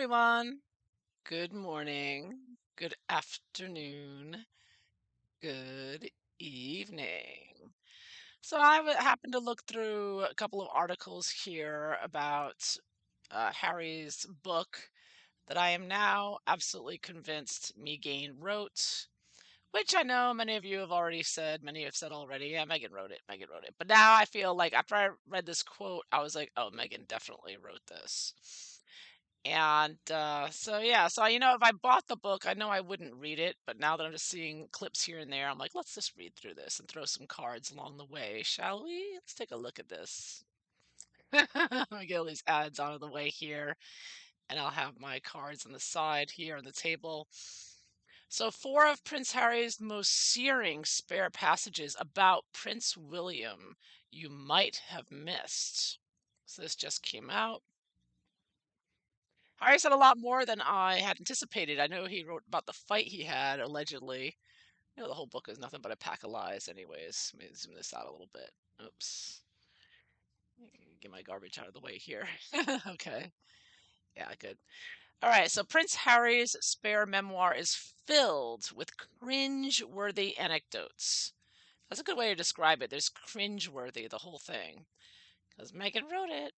everyone. Good morning, good afternoon, good evening. So happened to look through a couple of articles here about Harry's book that I am now absolutely convinced Meghan wrote, which I know many of you have already said, many have said already, yeah, Meghan wrote it, Meghan wrote it. But now I feel like after I read this quote, I was like, oh, Meghan definitely wrote this. And so yeah, so if I bought the book, I know I wouldn't read it, but now that I'm just seeing clips here and there, I'm like, let's just read through this and throw some cards along the way, shall we? Let's take a look at this. Let me get all these ads out of the way here, and I'll have my cards on the side here on the table. So, four of Prince Harry's most searing spare passages about Prince William you might have missed. So, this just came out. Harry said a lot more than I had anticipated. I know he wrote about the fight he had, allegedly. The whole book is nothing but a pack of lies, anyways. Let me zoom this out a little bit. Oops. Get my garbage out of the way here. Okay. Yeah, good. All right, so Prince Harry's spare memoir is filled with cringe-worthy anecdotes. That's a good way to describe it. There's cringe-worthy, the whole thing, because Meghan wrote it.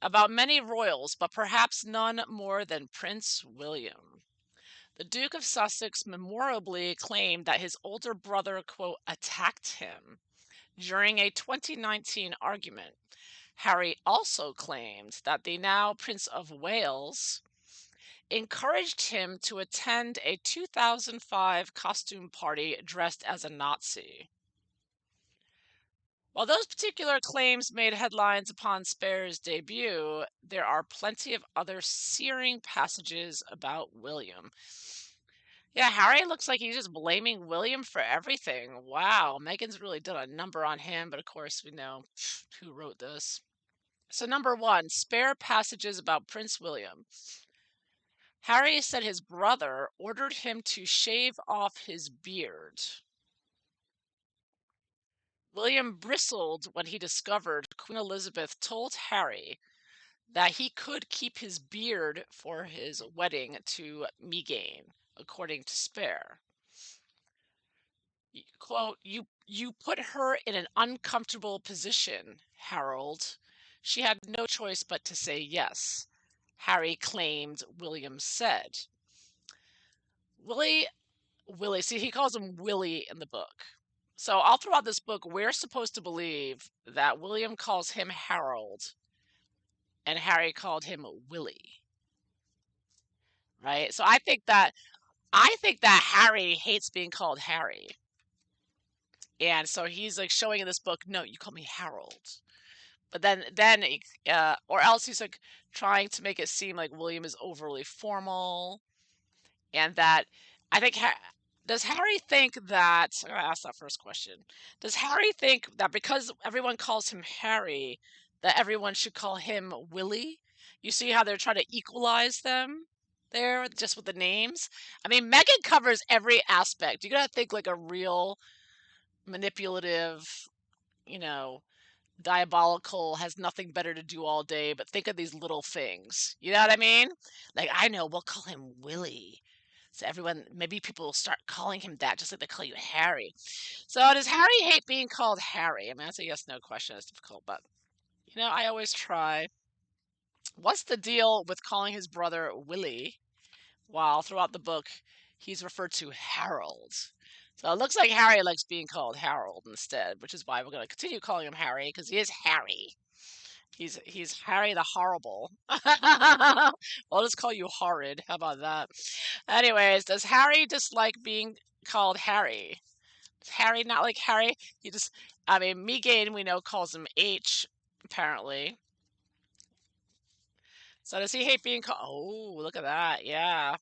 About many royals, but perhaps none more than Prince William. The Duke of Sussex memorably claimed that his older brother, quote, attacked him during a 2019 argument. Harry also claimed that the now Prince of Wales encouraged him to attend a 2005 costume party dressed as a Nazi. While those particular claims made headlines upon Spare's debut, there are plenty of other searing passages about William. Yeah, Harry looks like he's just blaming William for everything. Wow, Meghan's really done a number on him, but of course we know who wrote this. So, number one, spare passages about Prince William. Harry said his brother ordered him to shave off his beard. William bristled when he discovered Queen Elizabeth told Harry that he could keep his beard for his wedding to Meghan, according to Spare. Quote, you put her in an uncomfortable position, Harold. She had no choice but to say yes, Harry claimed William said. Willie, see, he calls him Willie in the book. So all throughout this book, we're supposed to believe that William calls him Harold and Harry called him Willie. Right? So I think that Harry hates being called Harry. And so he's like showing in this book, no, you call me Harold. But or else he's like trying to make it seem like William is overly formal, and that I think does Harry think that? I'm gonna ask that first question. Does Harry think that because everyone calls him Harry, that everyone should call him Willie? You see how they're trying to equalize them there, just with the names. I mean, Meghan covers every aspect. You gotta think like a real manipulative, you know, diabolical, has nothing better to do all day, but think of these little things. You know what I mean? Like, I know, we'll call him Willie. So everyone, maybe people will start calling him that, just like they call you Harry. So does Harry hate being called Harry? I mean, that's a yes, no question. It's difficult, but I always try. What's the deal with calling his brother Willie while throughout the book he's referred to Harold? So it looks like Harry likes being called Harold instead, which is why we're going to continue calling him Harry, because he is Harry. He's Harry the Horrible. I'll just call you Horrid. How about that? Anyways, does Harry dislike being called Harry? Does Harry not like Harry? I mean, Meghan, we know, calls him H, apparently. So does he hate being called? Oh, look at that. Yeah.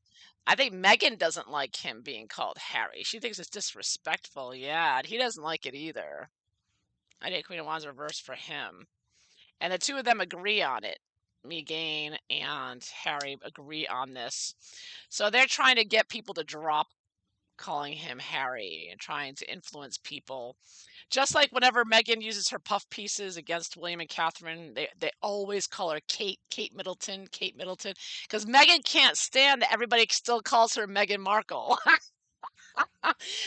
I think Meghan doesn't like him being called Harry. She thinks it's disrespectful. Yeah, and he doesn't like it either. I think Queen of Wands reversed for him. And the two of them agree on it. Meghan and Harry agree on this. So they're trying to get people to drop calling him Harry and trying to influence people. Just like whenever Meghan uses her puff pieces against William and Catherine, they always call her Kate Middleton, because Meghan can't stand that everybody still calls her Meghan Markle.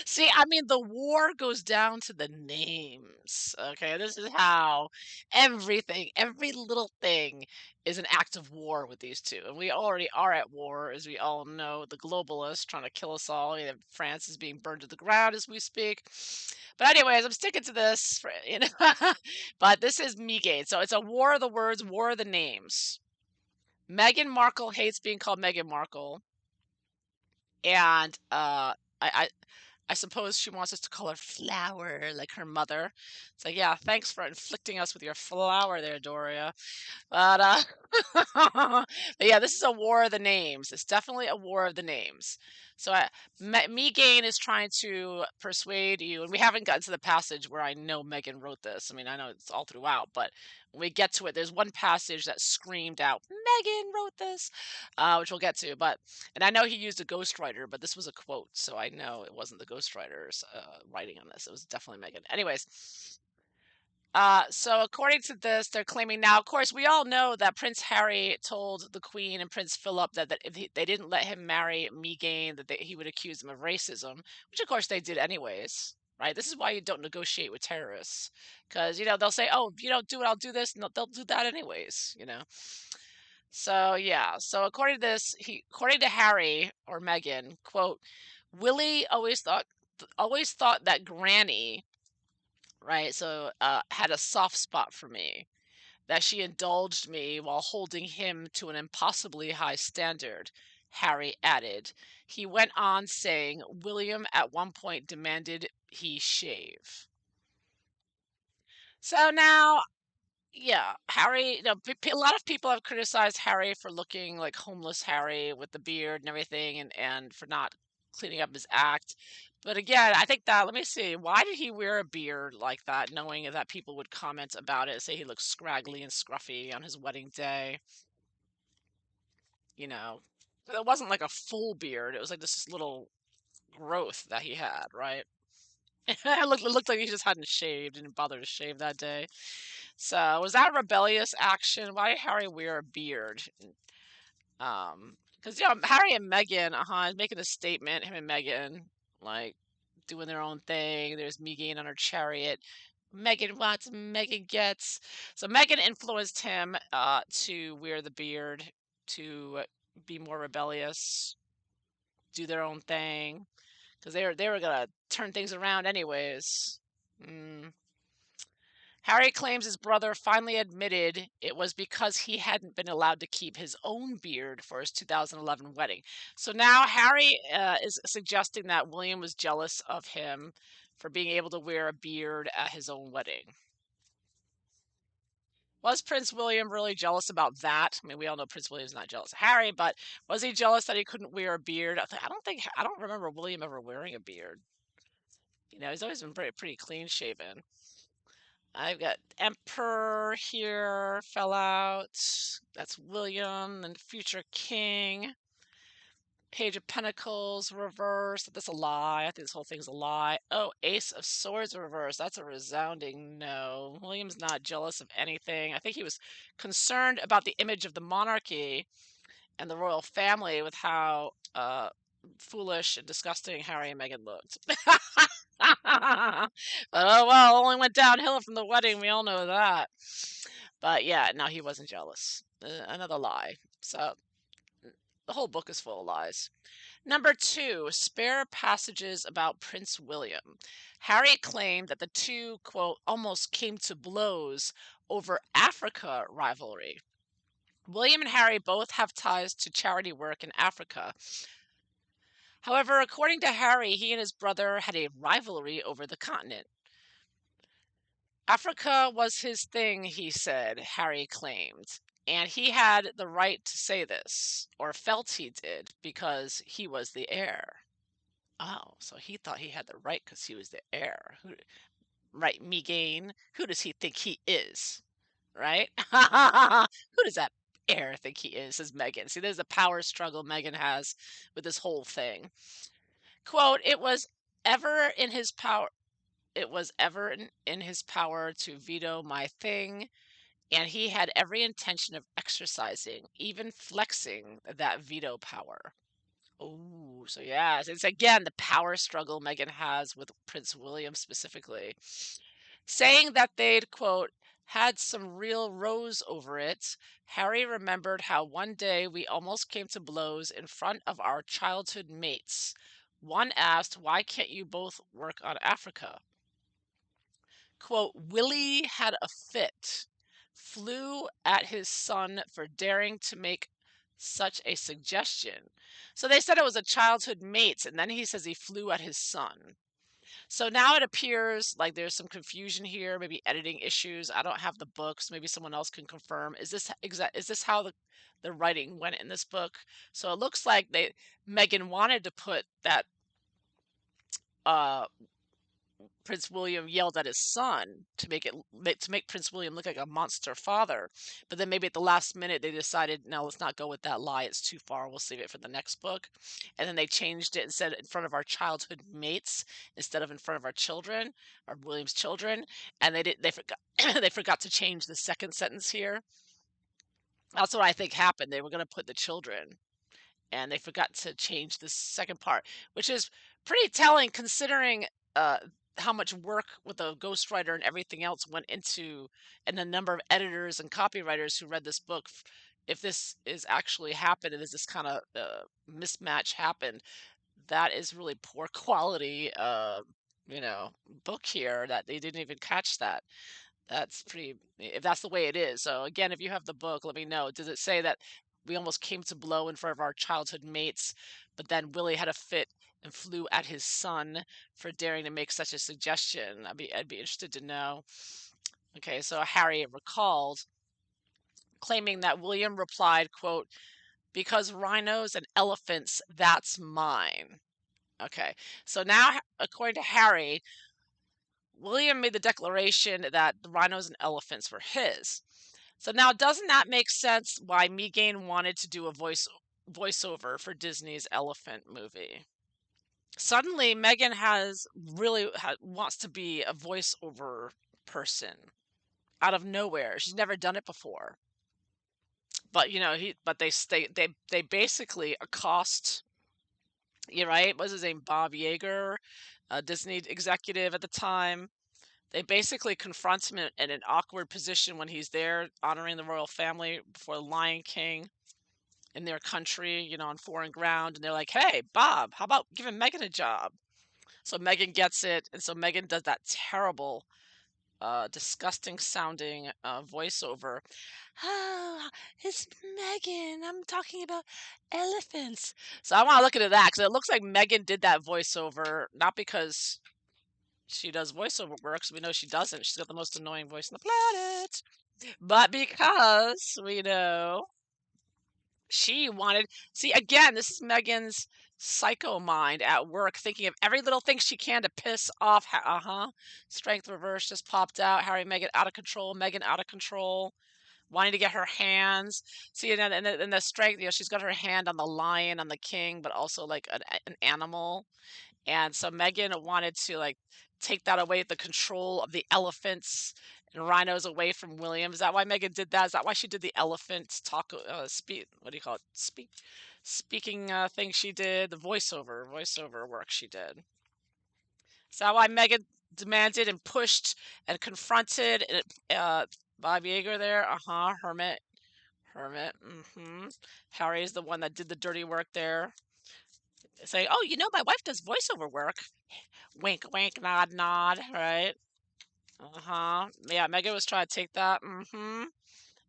See, I mean, the war goes down to the names. Okay, this is how everything, every little thing is an act of war with these two. And we already are at war, as we all know. The globalists trying to kill us all. You know, France is being burned to the ground as we speak. But anyways, I'm sticking to this. But this is Megate. So it's a war of the words, war of the names. Meghan Markle hates being called Meghan Markle. And I I suppose she wants us to call her Flower, like her mother. It's like, yeah, thanks for inflicting us with your flower there, Doria. But, but yeah, this is a war of the names. It's definitely a war of the names. So Megan is trying to persuade you, and we haven't gotten to the passage where I know Megan wrote this. I mean, I know it's all throughout, but when we get to it, there's one passage that screamed out, Megan wrote this, which we'll get to. But and I know he used a ghostwriter, but this was a quote, so I know it wasn't the ghostwriter's writing on this. It was definitely Megan. Anyways, so according to this, they're claiming now. Of course, we all know that Prince Harry told the Queen and Prince Philip that if they didn't let him marry Meghan, that he would accuse them of racism, which of course they did anyways. Right? This is why you don't negotiate with terrorists, because they'll say, "Oh, if you don't do it, I'll do this," and they'll do that anyways. So yeah. So according to Harry or Meghan, quote, Willie always thought that Granny, right? So, had a soft spot for me, that she indulged me while holding him to an impossibly high standard, Harry added. He went on saying William at one point demanded he shave. So now, yeah, Harry, a lot of people have criticized Harry for looking like homeless Harry with the beard and everything, and for not cleaning up his act. But again, I think that, let me see, why did he wear a beard like that, knowing that people would comment about it, say he looks scraggly and scruffy on his wedding day? You know, it wasn't like a full beard, it was like this little growth that he had, right? It looked like he just hadn't shaved, didn't bother to shave that day. So, was that rebellious action? Why did Harry wear a beard? Because Harry and Meghan, making a statement. Him and Meghan, like doing their own thing. There's Meghan on her chariot. Meghan wants, Meghan gets. So Meghan influenced him to wear the beard, to be more rebellious, do their own thing, because they were gonna turn things around anyways. Mm. Harry claims his brother finally admitted it was because he hadn't been allowed to keep his own beard for his 2011 wedding. So now Harry is suggesting that William was jealous of him for being able to wear a beard at his own wedding. Was Prince William really jealous about that? I mean, we all know Prince William's not jealous of Harry, but was he jealous that he couldn't wear a beard? I don't remember William ever wearing a beard. He's always been pretty clean shaven. I've got Emperor here, fell out. That's William, and future king. Page of Pentacles reversed. That's a lie. I think this whole thing's a lie. Oh, Ace of Swords reversed. That's a resounding no. William's not jealous of anything. I think he was concerned about the image of the monarchy and the royal family with how foolish and disgusting Harry and Meghan looked. Oh, well, only went downhill from the wedding. We all know that. But yeah, no, he wasn't jealous. Another lie. So the whole book is full of lies. Number 2, spare passages about Prince William. Harry claimed that the two, quote, almost came to blows over Africa rivalry. William and Harry both have ties to charity work in Africa. However, according to Harry, he and his brother had a rivalry over the continent. Africa was his thing, he said, Harry claimed. And he had the right to say this, or felt he did, because he was the heir. Oh, so he thought he had the right because he was the heir. Right, Megane? Who does he think he is? Right? Who does that heir think he is, says Meghan. See, there's a power struggle Meghan has with this whole thing. Quote, it was ever in his power to veto my thing, and he had every intention of exercising, even flexing that veto power. Oh, so yeah, it's again the power struggle Meghan has with Prince William specifically, saying that they'd, quote, had some real rows over it. Harry remembered how one day we almost came to blows in front of our childhood mates. One asked, "Why can't you both work on Africa?" Quote, Willie had a fit, flew at his son for daring to make such a suggestion. So they said it was a childhood mates, and then he says he flew at his son. So now it appears like there's some confusion here, maybe editing issues. I don't have the books. Maybe someone else can confirm. Is this how the writing went in this book? So it looks like they Megan wanted to put that uh Prince William yelled at his son to make Prince William look like a monster father. But then maybe at the last minute they decided, no, let's not go with that lie. It's too far. We'll save it for the next book. And then they changed it and said in front of our childhood mates instead of in front of our children, our William's children. And they forgot they forgot to change the second sentence here. That's what I think happened. They were going to put the children and they forgot to change the second part, which is pretty telling considering uh, how much work with a ghostwriter and everything else went into, and the number of editors and copywriters who read this book. If this is actually happened, and is this kind of mismatch happened, that is really poor quality, you know, book here that they didn't even catch that. That's pretty if that's the way it is. So again, if you have the book, let me know. Does it say that we almost came to blow in front of our childhood mates, but then Willie had a fit and flew at his son for daring to make such a suggestion? I'd be interested to know. Okay, so Harry recalled, claiming that William replied, quote, "Because rhinos and elephants, that's mine." Okay, so now according to Harry, William made the declaration that the rhinos and elephants were his. So now, doesn't that make sense why Meghan wanted to do a voiceover for Disney's Elephant movie? Suddenly, Meghan wants to be a voiceover person out of nowhere. She's never done it before. But you know, they basically accost. You're right. What's his name? Bob Yeager, a Disney executive at the time. They basically confront him in an awkward position when he's there honoring the royal family before the Lion King in their country, you know, on foreign ground. And they're like, hey, Bob, how about giving Megan a job? So Megan gets it. And so Megan does that terrible, disgusting sounding voiceover. Oh, it's Megan. I'm talking about elephants. So I want to look into that because it looks like Megan did that voiceover, not because she does voiceover work, so we know she doesn't. She's got the most annoying voice on the planet. But because we know she wanted, see, again, this is Megan's psycho mind at work, thinking of every little thing she can to piss off. Strength reverse just popped out. Harry, Megan out of control. Megan out of control. Wanting to get her hands. See, and the strength, you know, she's got her hand on the lion, on the king, but also like an animal. And so Megan wanted to like take that away, the control of the elephants and rhinos away from William. Is that why Megan did that? Is that why she did the elephant talk speak what do you call it? Speaking thing she did, the voiceover work she did. Is that why Megan demanded and pushed and confronted Bob Yeager there? Hermit. Harry's the one that did the dirty work there. Saying, "Oh, you know, my wife does voiceover work." Wink, wink, nod, nod, right? Yeah, Megan was trying to take that.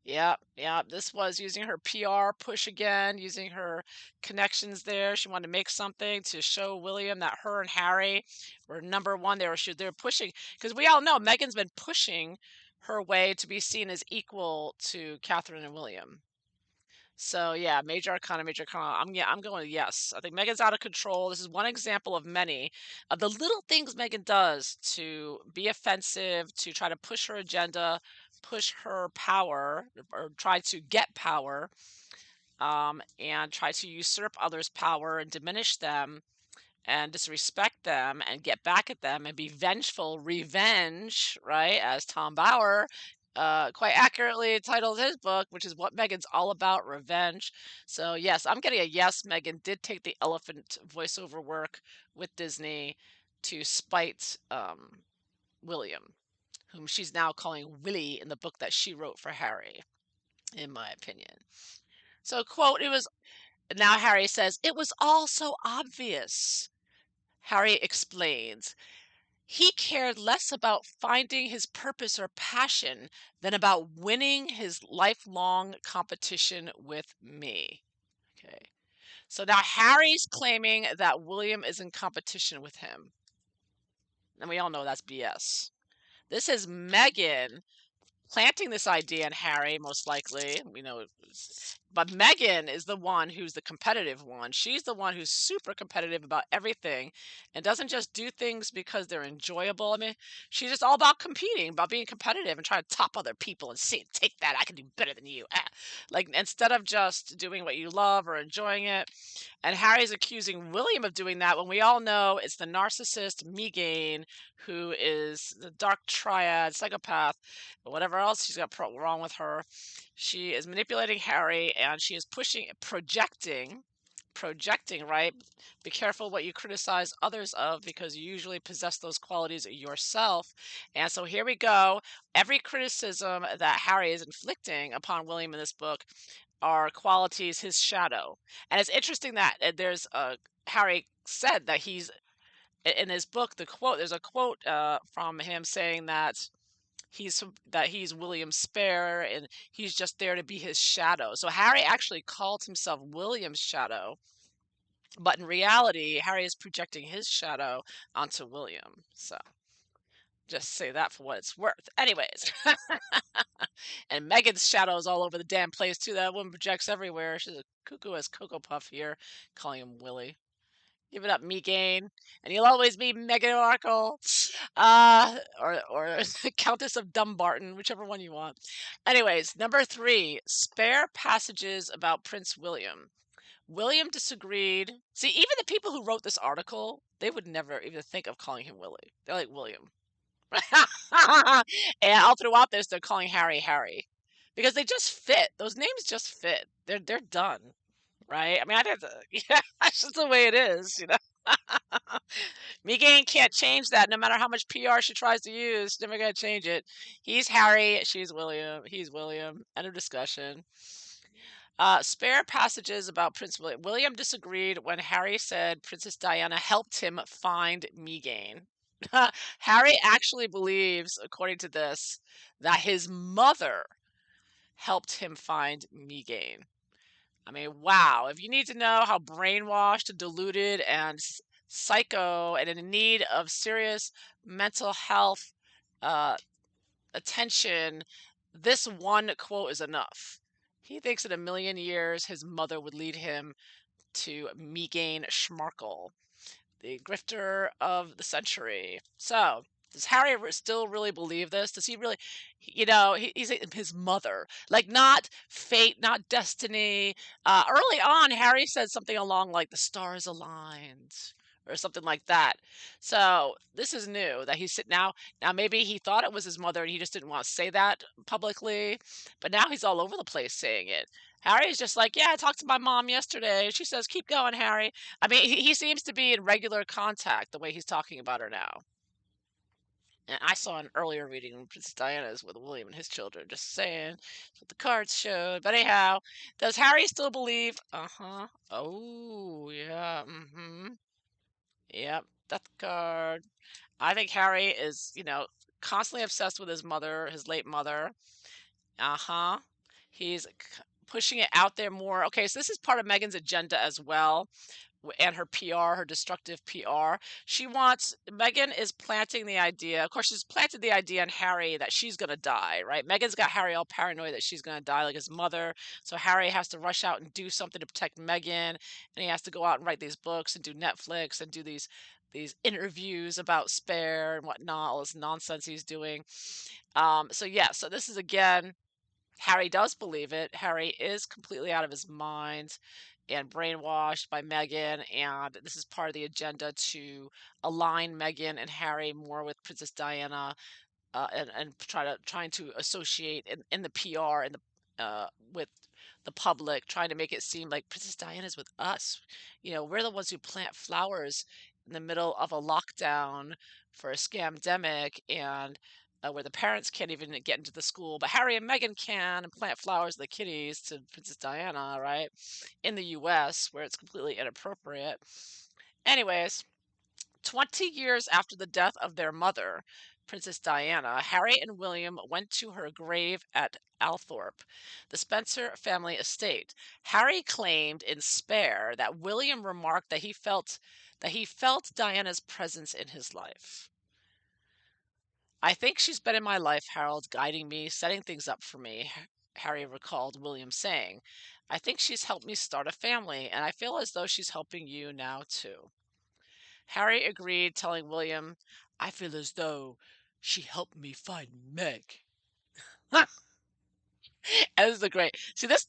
Yep. This was using her PR push again, using her connections there. She wanted to make something to show William that her and Harry were number one. They were pushing because we all know Megan's been pushing her way to be seen as equal to Catherine and William. So yeah, major arcana, major arcana. I'm going yes. I think Megan's out of control. This is one example of many of the little things Megan does to be offensive, to try to push her agenda, push her power, or try to get power, and try to usurp others' power and diminish them. and disrespect them and get back at them and be vengeful, revenge, right? As Tom Bauer quite accurately titled his book, which is what Megan's all about, revenge. So, yes, I'm getting a yes. Megan did take the elephant voiceover work with Disney to spite William, whom she's now calling Willie in the book that she wrote for Harry, in my opinion. So, quote, it was now Harry says, it was all so obvious. Harry explains, he cared less about finding his purpose or passion than about winning his lifelong competition with me. Okay. So now Harry's claiming that William is in competition with him. And we all know that's BS. This is Meghan planting this idea in Harry, most likely. We know, but Meghan is the one who's the competitive one. She's the one who's super competitive about everything and doesn't just do things because they're enjoyable. I mean, she's just all about competing, about being competitive and trying to top other people and see, take that, I can do better than you. Ah. Like, instead of just doing what you love or enjoying it. And Harry's accusing William of doing that when we all know it's the narcissist Meghan who is the dark triad psychopath, but whatever else she's got wrong with her. She is manipulating Harry and she is projecting, right? Be careful what you criticize others of because you usually possess those qualities yourself. And so here we go. Every criticism that Harry is inflicting upon William in this book are qualities his shadow. And it's interesting that there's Harry said that he's in his book, there's a quote from him saying that he's William Spare and he's just there to be his shadow. So Harry actually called himself William's shadow, but in reality, Harry is projecting his shadow onto William. So just say that for what it's worth. Anyways, and Megan's shadow is all over the damn place too. That woman projects everywhere. She's a cuckoo as Cocoa Puff here, calling him Willie. Give it up, Meghan, and you'll always be Meghan Markle, or Countess of Dumbarton, whichever one you want. Anyways, number 3, spare passages about Prince William. William disagreed. See, even the people who wrote this article, they would never even think of calling him Willie. They're like William. And all throughout this, they're calling Harry Harry because they just fit. Those names just fit. They're done, right? I mean, I'd have to. Yeah, that's just the way it is, you know. Megan can't change that, no matter how much PR she tries to use. She's never gonna change it. He's Harry. She's William. He's William. End of discussion. Spare passages about Prince William. William disagreed when Harry said Princess Diana helped him find Megan. Harry actually believes, according to this, that his mother helped him find Megan. I mean, wow. If you need to know how brainwashed, deluded, and psycho and in need of serious mental health uh, attention, this one quote is enough. He thinks in a million years his mother would lead him to Meghan Markle, the grifter of the century. So, does Harry still really believe this? Does he really, he's his mother, like not fate, not destiny. Early on, Harry said something along like the stars aligned or something like that. So this is new that he's sitting now. Now maybe he thought it was his mother and he just didn't want to say that publicly, but now he's all over the place saying it. Harry's just like, yeah, I talked to my mom yesterday. She says, keep going, Harry. I mean, he seems to be in regular contact the way he's talking about her now. And I saw an earlier reading when Princess Diana is with William and his children. Just saying, that's what the cards showed. But anyhow, does Harry still believe? Uh-huh. Oh, yeah. Mm-hmm. Yep. That's the card. I think Harry is, constantly obsessed with his mother, his late mother. Uh-huh. He's pushing it out there more. Okay, so this is part of Meghan's agenda as well, and her PR, her destructive PR. Meghan is planting the idea, of course, she's planted the idea in Harry that she's going to die, right? Meghan's got Harry all paranoid that she's going to die like his mother. So Harry has to rush out and do something to protect Meghan. And he has to go out and write these books and do Netflix and do these interviews about Spare and whatnot, all this nonsense he's doing. So yeah, so this is again, Harry does believe it. Harry is completely out of his mind. and brainwashed by Meghan, and this is part of the agenda to align Meghan and Harry more with Princess Diana, and trying to associate in the PR and with the public, trying to make it seem like Princess Diana's with us. We're the ones who plant flowers in the middle of a lockdown for a scamdemic, and where the parents can't even get into the school, but Harry and Meghan can and plant flowers to the kitties to Princess Diana, right? In the US, where it's completely inappropriate. Anyways, 20 years after the death of their mother, Princess Diana, Harry and William went to her grave at Althorpe, the Spencer family estate. Harry claimed in Spare that William remarked that he felt Diana's presence in his life. "I think she's been in my life, Harold, guiding me, setting things up for me," Harry recalled William saying. "I think she's helped me start a family, and I feel as though she's helping you now too." Harry agreed, telling William, "I feel as though she helped me find Meg." And this is the great. See, this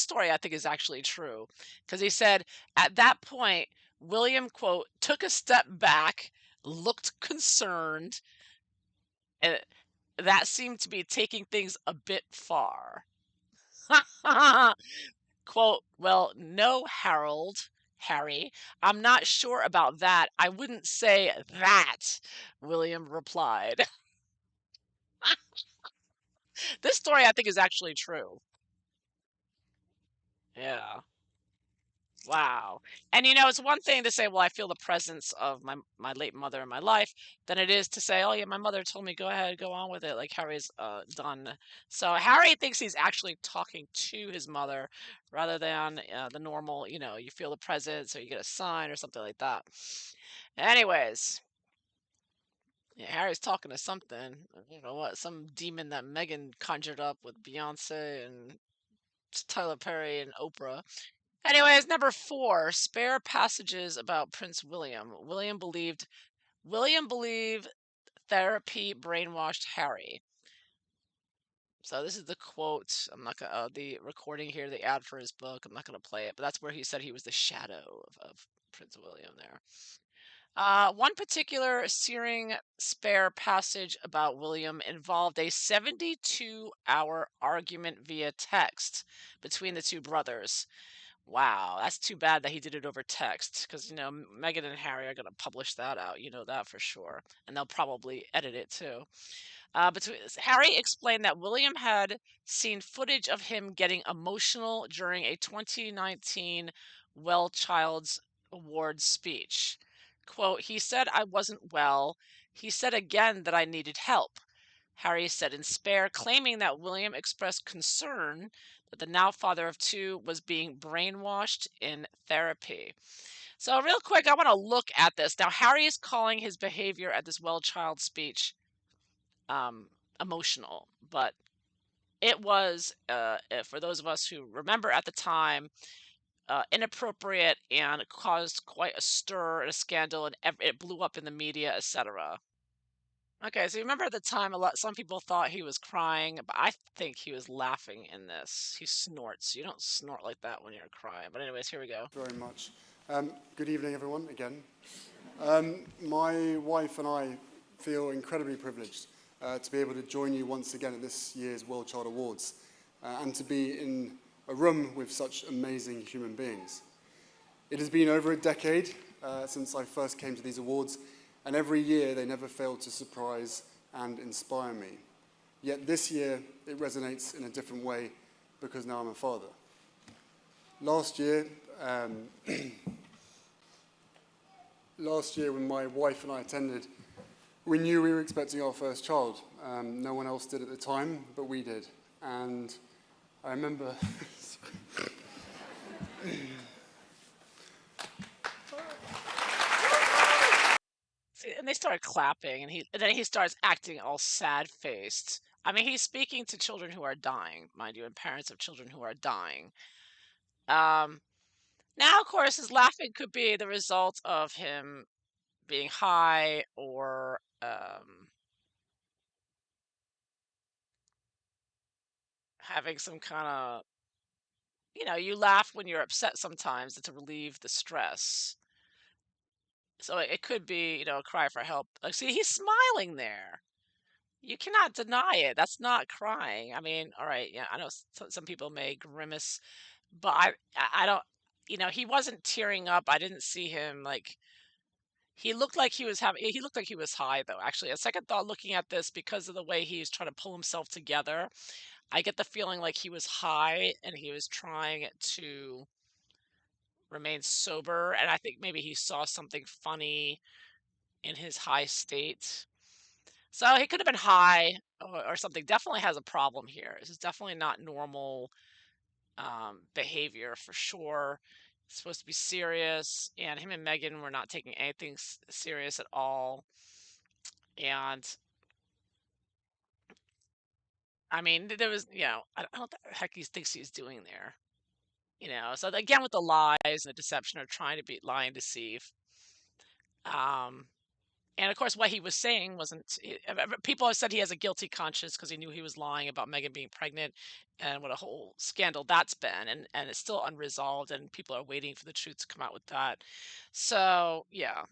story I think is actually true, because he said at that point William, quote, took a step back, looked concerned, and that seemed to be taking things a bit far. Quote, "Well, no, Harry, I'm not sure about that. I wouldn't say that," William replied. This story I think is actually true. Yeah. Wow. And it's one thing to say, "Well, I feel the presence of my late mother in my life," than it is to say, "Oh yeah, my mother told me go ahead, go on with it," like Harry's done. So Harry thinks he's actually talking to his mother rather than the normal, you feel the presence or you get a sign or something like that. Anyways, yeah, Harry's talking to something. You know what? Some demon that Megan conjured up with Beyonce and Tyler Perry and Oprah. Anyways, number 4, spare passages about Prince William. William believed therapy brainwashed Harry. So this is the quote. I'm not gonna the recording here, the ad for his book. I'm not gonna play it, but that's where he said he was the shadow of Prince William there. One particular searing spare passage about William involved a 72-hour argument via text between the two brothers. Wow, that's too bad that he did it over text, because Meghan and Harry are going to publish that out. You know that for sure, and they'll probably edit it too. Harry explained that William had seen footage of him getting emotional during a 2019 Well Child's Award speech. Quote, "He said I wasn't well. He said again that I needed help," Harry said in Spare, claiming that William expressed concern that the now father of two was being brainwashed in therapy. So, real quick, I want to look at this. Now, Harry is calling his behavior at this Well Child speech um, emotional, but it was, for those of us who remember at the time, inappropriate and caused quite a stir and a scandal, and it blew up in the media, etc. Okay, so you remember at the time, some people thought he was crying, but I think he was laughing in this. He snorts. You don't snort like that when you're crying. But anyways, here we go. Very much. Good evening, everyone, again. My wife and I feel incredibly privileged to be able to join you once again at this year's World Child Awards and to be in a room with such amazing human beings. It has been over a decade since I first came to these awards, and every year they never fail to surprise and inspire me. Yet this year it resonates in a different way because now I'm a father. Last year, when my wife and I attended, we knew we were expecting our first child. No one else did at the time, but we did. And I remember... See, and they started clapping, and then he starts acting all sad-faced. I mean, he's speaking to children who are dying, mind you, and parents of children who are dying. Um, Now, of course, his laughing could be the result of him being high or having some kind of you laugh when you're upset sometimes to relieve the stress. So it could be, a cry for help. Like, see, he's smiling there. You cannot deny it. That's not crying. I mean, all right, yeah, I know some people may grimace, but I don't. He wasn't tearing up. I didn't see him like. He looked like he was having. He looked like he was high, though. Actually, a second thought, looking at this, because of the way he's trying to pull himself together, I get the feeling like he was high and he was trying to remain sober. And I think maybe he saw something funny in his high state. So he could have been high or something. Definitely has a problem here. This is definitely not normal behavior for sure. It's supposed to be serious, and him and Megan were not taking anything serious at all. And I mean, there was, I don't know what the heck he thinks he's doing there. So again, with the lies and the deception, or trying to be lie and deceive. Um, And of course, what he was saying wasn't. People have said he has a guilty conscience because he knew he was lying about Megan being pregnant, and what a whole scandal that's been, and it's still unresolved, and people are waiting for the truth to come out with that. So yeah,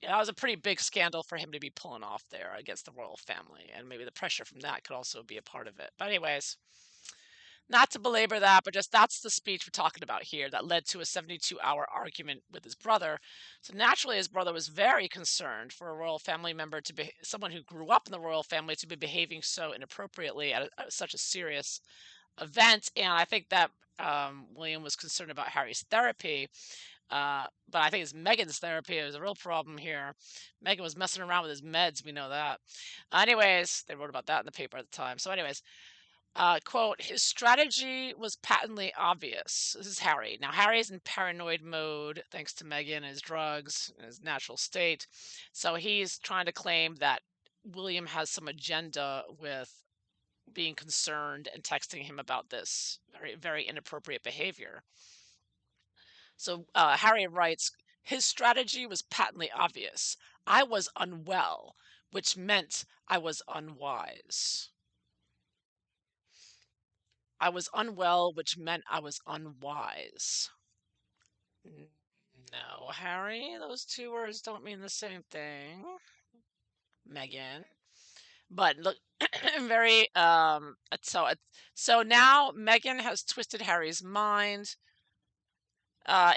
that was a pretty big scandal for him to be pulling off there against the royal family, and maybe the pressure from that could also be a part of it. But anyways, not to belabor that, but just that's the speech we're talking about here that led to a 72-hour argument with his brother. So naturally, his brother was very concerned for a royal family member to be someone who grew up in the royal family to be behaving so inappropriately at such a serious event. And I think that William was concerned about Harry's therapy. But I think it's Meghan's therapy is a real problem here. Meghan was messing around with his meds. We know that. Anyways, they wrote about that in the paper at the time. So, anyways, quote, his strategy was patently obvious. This is Harry. Now, Harry is in paranoid mode thanks to Meghan and his drugs and his natural state. So he's trying to claim that William has some agenda with being concerned and texting him about this very, very inappropriate behavior. So Harry writes, his strategy was patently obvious. I was unwell, which meant I was unwise. I was unwell, which meant I was unwise. N- No, Harry, those two words don't mean the same thing. Megan. But look, very so now Megan has twisted Harry's mind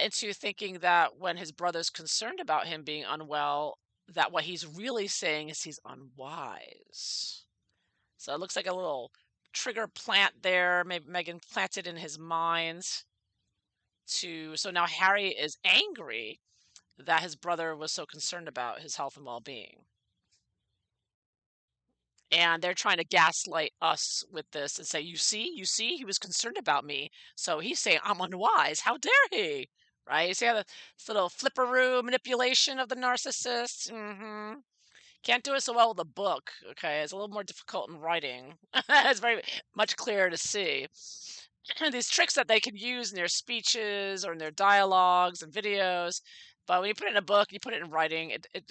into thinking that when his brother's concerned about him being unwell, that what he's really saying is he's unwise. So it looks like a little trigger plant there. Maybe Megan planted in his mind so now Harry is angry that his brother was so concerned about his health and well-being. And they're trying to gaslight us with this and say, you see, he was concerned about me. So he's saying I'm unwise. How dare he? Right? You see how this little flipperoo manipulation of the narcissist? Can't do it so well with a book. Okay. It's a little more difficult in writing. It's very much clearer to see. These tricks that they can use in their speeches or in their dialogues and videos. But when you put it in a book, you put it in writing, it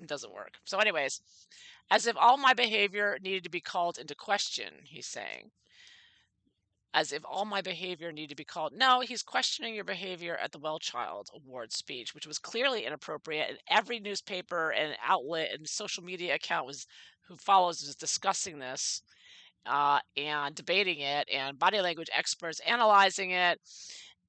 doesn't work. So, anyways, as if all my behavior needed to be called into question, he's saying. As if all my behavior needed to be called. No, he's questioning your behavior at the Well Child Award speech, which was clearly inappropriate. And every newspaper and outlet and social media account who follows was discussing this and debating it, and body language experts analyzing it.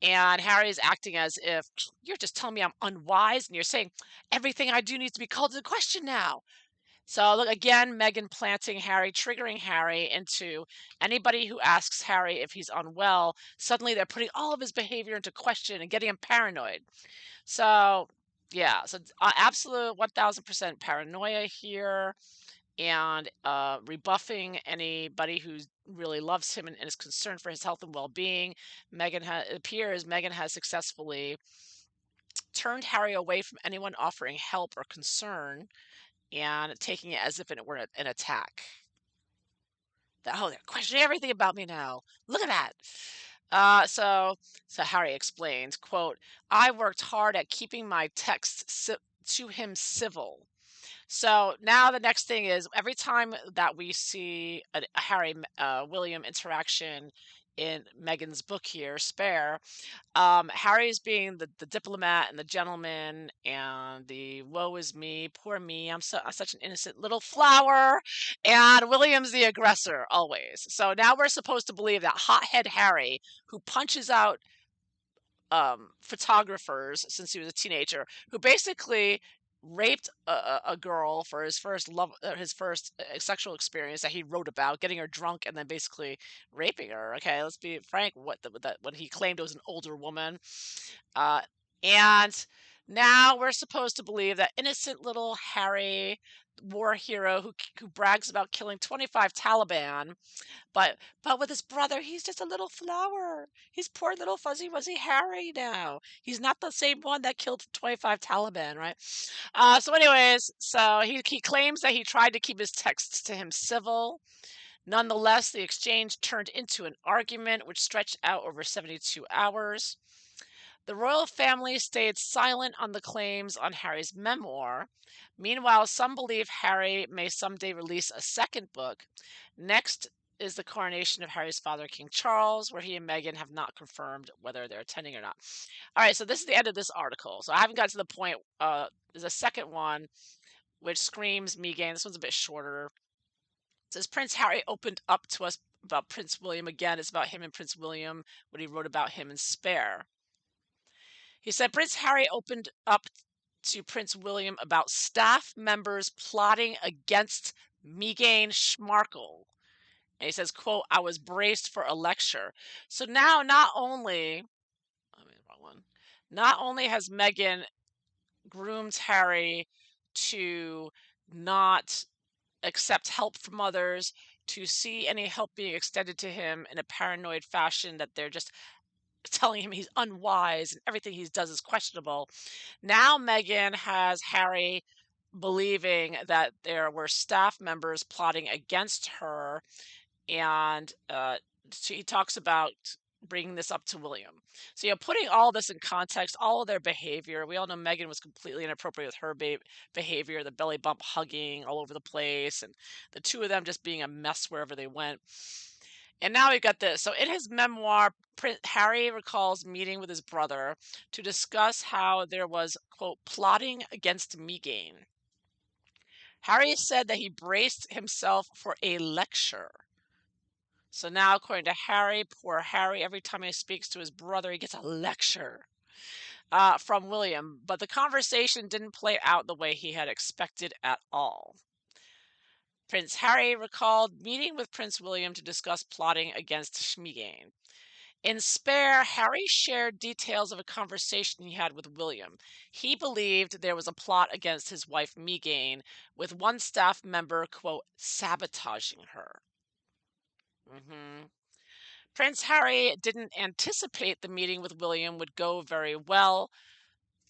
And Harry's acting as if you're just telling me I'm unwise, and you're saying everything I do needs to be called into question now. So look again, Meghan planting Harry, triggering Harry into anybody who asks Harry if he's unwell. Suddenly, they're putting all of his behavior into question and getting him paranoid. So yeah, so absolute 1000% paranoia here, and rebuffing anybody who really loves him and is concerned for his health and well-being. It appears Meghan has successfully turned Harry away from anyone offering help or concern and taking it as if it were an attack. Oh, they're questioning everything about me now. Look at that. So Harry explains, quote, I worked hard at keeping my texts to him civil. So now the next thing is every time that we see a Harry William interaction in Meghan's book here, Spare. Harry's being the diplomat and the gentleman, and the woe is me, poor me. I'm such an innocent little flower, and William's the aggressor always. So now we're supposed to believe that hothead Harry, who punches out photographers since he was a teenager, who basically raped a girl for his first love, his first sexual experience that he wrote about, getting her drunk and then basically raping her. Okay, let's be frank. When he claimed it was an older woman, uh, and now we're supposed to believe that innocent little Harry, war hero who brags about killing 25 Taliban, but with his brother, he's just a little flower. He's poor little fuzzy wuzzy Harry now. He's not the same one that killed 25 Taliban, right? So he claims that he tried to keep his texts to him civil. Nonetheless, the exchange turned into an argument which stretched out over 72 hours. The royal family stayed silent on the claims on Harry's memoir. Meanwhile, some believe Harry may someday release a second book. Next is the coronation of Harry's father, King Charles, where he and Meghan have not confirmed whether they're attending or not. All right, so this is the end of this article. So I haven't got to the point. There's a second one which screams Meghan. This one's a bit shorter. It says Prince Harry opened up to us about Prince William again. It's about him and Prince William, what he wrote about him in Spare. He said Prince Harry opened up to Prince William about staff members plotting against Meghan Markle. And he says, quote, I was braced for a lecture. So now wrong one. Not only has Meghan groomed Harry to not accept help from others, to see any help being extended to him in a paranoid fashion, that they're just telling him he's unwise and everything he does is questionable. Now Meghan has Harry believing that there were staff members plotting against her, and he talks about bringing this up to William. So, putting all this in context, all of their behavior, we all know Meghan was completely inappropriate with her behavior, the belly bump hugging all over the place, and the two of them just being a mess wherever they went. And now we've got this. So, in his memoir, Harry recalls meeting with his brother to discuss how there was, quote, plotting against Meghan. Harry said that he braced himself for a lecture. So now, according to Harry, poor Harry, every time he speaks to his brother, he gets a lecture from William. But the conversation didn't play out the way he had expected at all. Prince Harry recalled meeting with Prince William to discuss plotting against Schmigain. In Spare, Harry shared details of a conversation he had with William. He believed there was a plot against his wife Meghan, with one staff member, quote, sabotaging her. Prince Harry didn't anticipate the meeting with William would go very well,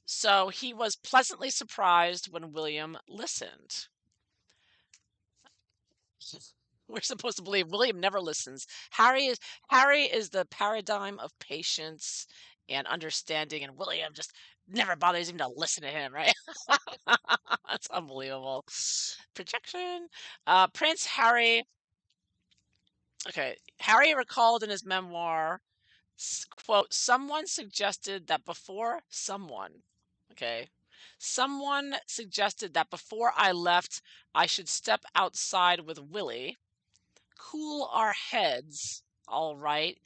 so he was pleasantly surprised when William listened. We're supposed to believe William never listens. Harry is the paradigm of patience and understanding, and William just never bothers him to listen to him, right? That's unbelievable. Projection. Prince Harry. Okay, Harry recalled in his memoir, quote, someone suggested that before I left, I should step outside with Willie, cool our heads. All right.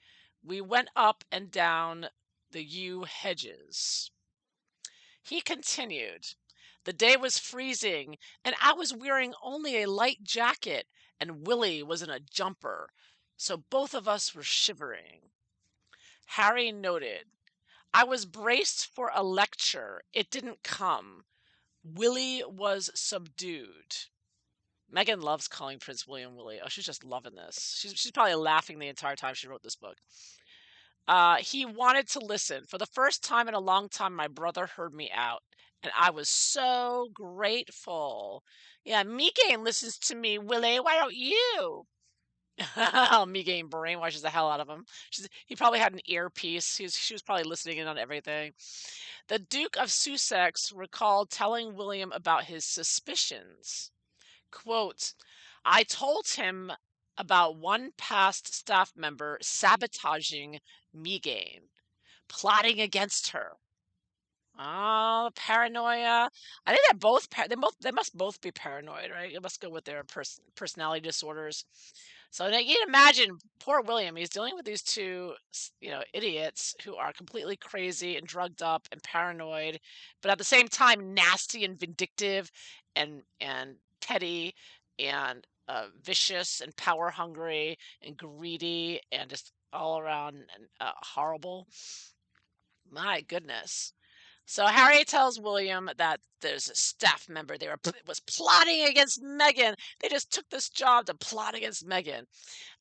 We went up and down the yew hedges. He continued. The day was freezing, and I was wearing only a light jacket, and Willie was in a jumper, so both of us were shivering. Harry noted, I was braced for a lecture. It didn't come. Willie was subdued. Meghan loves calling Prince William Willie. Oh, she's just loving this. She's probably laughing the entire time she wrote this book. He wanted to listen. For the first time in a long time, my brother heard me out, and I was so grateful. Yeah, Meghan listens to me, Willie. Why don't you? Meghan brainwashes the hell out of him. He probably had an earpiece. She was probably listening in on everything. The Duke of Sussex recalled telling William about his suspicions. Quote, I told him about one past staff member sabotaging Meghan, plotting against her. Oh, paranoia. I think they're both they must both be paranoid, right? It must go with their personality disorders. So now you can imagine poor William. He's dealing with these two, idiots who are completely crazy and drugged up and paranoid, but at the same time nasty and vindictive, and petty, and vicious and power hungry and greedy and just all around horrible. My goodness. So Harry tells William that there's a staff member was plotting against Meghan. They just took this job to plot against Meghan.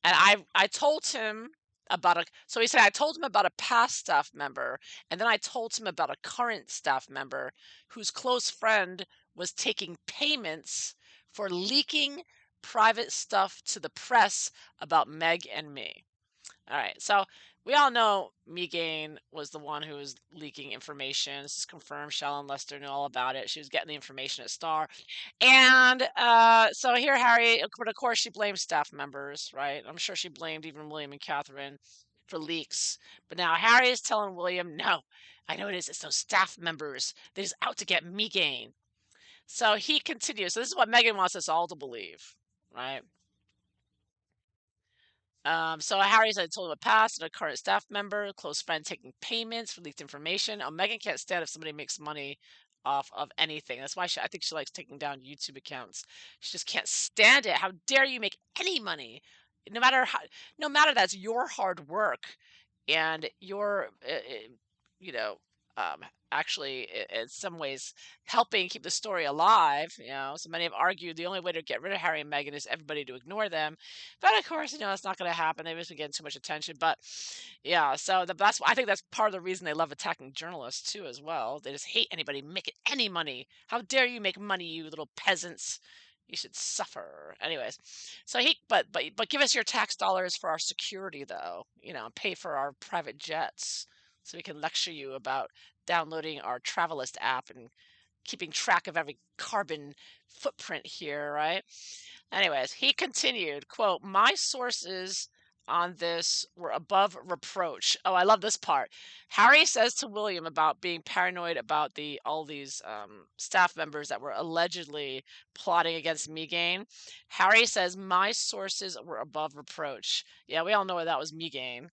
And I told him about a so he said I told him about a past staff member, and then I told him about a current staff member whose close friend was taking payments for leaking private stuff to the press about Meg and me. All right. So we all know Megan was the one who was leaking information. This is confirmed. Shell and Lester knew all about it. She was getting the information at Star. And so here, Harry, but of course, she blames staff members, right? I'm sure she blamed even William and Catherine for leaks. But now Harry is telling William, no, I know it is. It's those staff members. They're just out to get Megan. So he continues. So this is what Megan wants us all to believe, right? So Harry said told him a past and a current staff member, close friend taking payments for leaked information. Oh, Megan can't stand if somebody makes money off of anything. That's why I think she likes taking down YouTube accounts. She just can't stand it. How dare you make any money? No matter how, no matter that's your hard work and your, you know, um, actually in some ways helping keep the story alive. So many have argued the only way to get rid of Harry and Meghan is everybody to ignore them, but of course, it's not going to happen. They've just been getting too much attention. But yeah, so that's I think that's part of the reason they love attacking journalists too, as well. They just hate anybody making any money. How dare you make money, you little peasants? You should suffer. Anyways, so but give us your tax dollars for our security, though. Pay for our private jets so we can lecture you about downloading our Travelist app and keeping track of every carbon footprint here, right? Anyways, he continued, quote, "My sources on this were above reproach." Oh, I love this part. Harry says to William about being paranoid about all these staff members that were allegedly plotting against Megan. Harry says, "My sources were above reproach." Yeah, we all know that was Megan.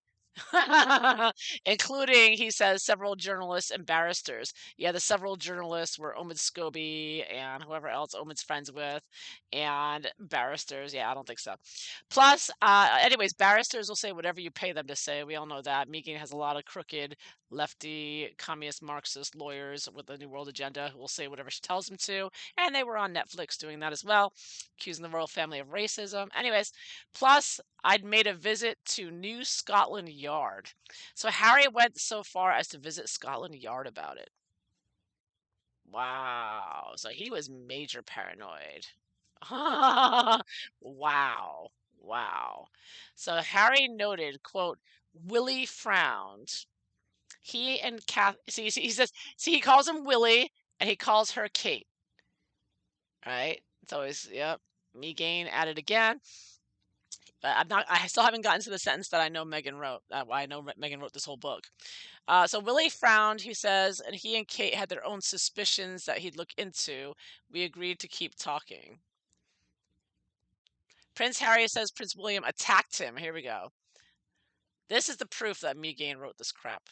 Including, he says, several journalists and barristers. Yeah, the several journalists were Omid Scobie and whoever else Omid's friends with, and barristers. Yeah, I don't think so. Plus, anyways, barristers will say whatever you pay them to say. We all know that. Megan has a lot of crooked, lefty, communist, Marxist lawyers with the New World Agenda who will say whatever she tells them to. And they were on Netflix doing that as well, accusing the royal family of racism. Anyways, plus, I'd made a visit to New Scotland Yard. So Harry went so far as to visit Scotland Yard about it. Wow. So he was major paranoid. Wow. Wow. So Harry noted, quote, Willie frowned. He and Kath, he says, see, he calls him Willie and he calls her Kate, right? It's always, yep, me gain added again. I still haven't gotten to the sentence that I know Megan wrote. I know Megan wrote this whole book. So Willie frowned, he says, and he and Kate had their own suspicions that he'd look into. We agreed to keep talking. Prince Harry says Prince William attacked him. Here we go. This is the proof that Megan wrote this crap.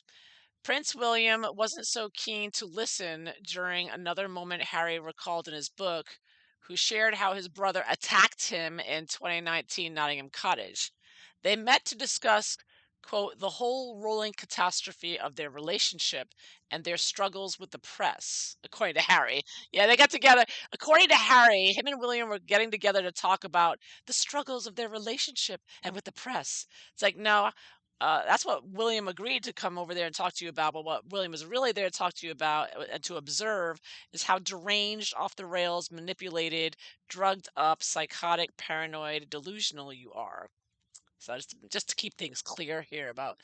Prince William wasn't so keen to listen during another moment Harry recalled in his book, who shared how his brother attacked him in 2019 Nottingham Cottage. They met to discuss, quote, the whole rolling catastrophe of their relationship and their struggles with the press, according to Harry. Yeah, they got together. According to Harry, him and William were getting together to talk about the struggles of their relationship and with the press. It's like, no, that's what William agreed to come over there and talk to you about. But what William was really there to talk to you about and to observe is how deranged, off the rails, manipulated, drugged up, psychotic, paranoid, delusional you are. So just to keep things clear here about.